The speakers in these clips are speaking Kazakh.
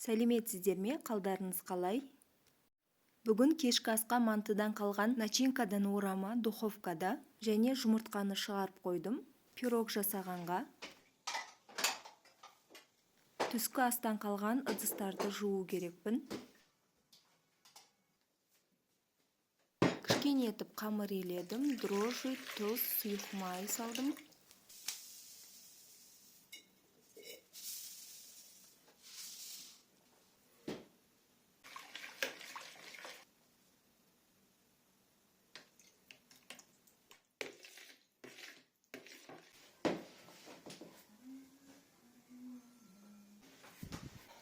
Сәлеметсіздерме, қалдарыңыз қалай? Бүгін кешкі асқа мантыдан қалған начинкадан орама духовкада және жұмыртқаны шығарып қойдым. Пирог жасағанға. Түскі астан қалған ыдыстарды жуу керекпін. Кішкене етіп қамыр еледім, дрожжи, тұз, сұйық май салдым.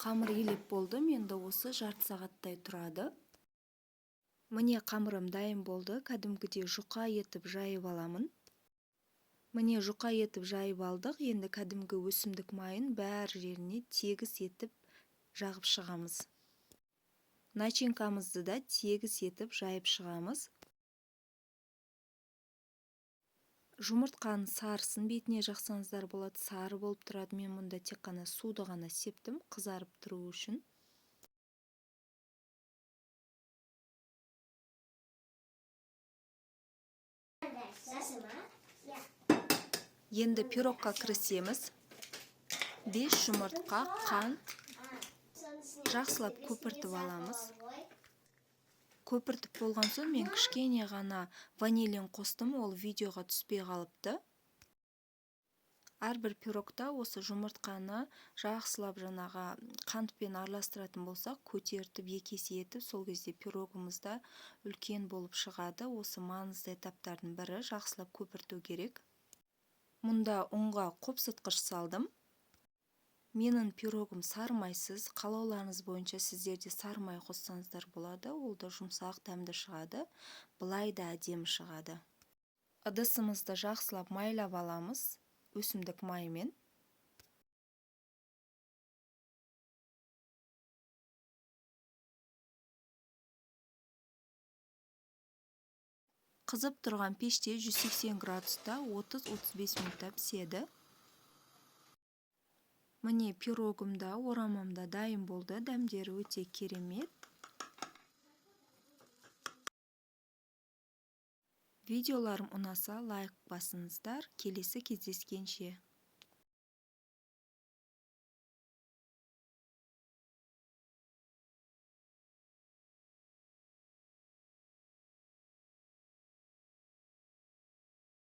Қамыр елеп болды, енді осы жарты сағаттай тұрады. Міне қамырым дайын болды, кәдімгідей жұқа етіп жайып аламын. Міне жұқа етіп жайып алдық, енді кәдімгі өсімдік майын бәр жеріне тегіс етіп жағып шығамыз. Начинкамызды да тегіс етіп жайып шығамыз. Жұмыртқаның сарысын бетіне жақсаңыздар болады, сары болып тұрады. Мен мұнда тек қана суды ғана септім, қызарып тұру үшін. Енді пирогқа кірісеміз. 5 жұмыртқа, қант жақсылап көпіртіп аламыз. Көпіртіп болған соң мен кішкене ғана ванилин қостым, ол видеоға түспей қалыпты. Әрбір пирогта осы жұмыртқаны жақсылап жаңағы қантпен араластыратын болсақ, көтертіп екі есе етіп, сол кезде пирогымызда үлкен болып шығады. Осы маңызды этаптардың бірі, жақсылап көпірту керек. Мұнда ұнға қопсытқыш салдым. Менің пирогым сарымайсыз, қалауларыңыз бойынша сіздерде сарымай қоссаңыздар болады, ол да жұмсақ дәмді шығады, былай да әдемі шығады. Ыдысымызды жақсылап майлап аламыз, өсімдік майымен. Қызып тұрған пеште 180 градуста 30-35 минутта піседі. Міне пирогымда, орамамда дайын болды, дәмдері өте керемет. Видеоларым ұнаса лайк басыңыздар, келесі кездескенше.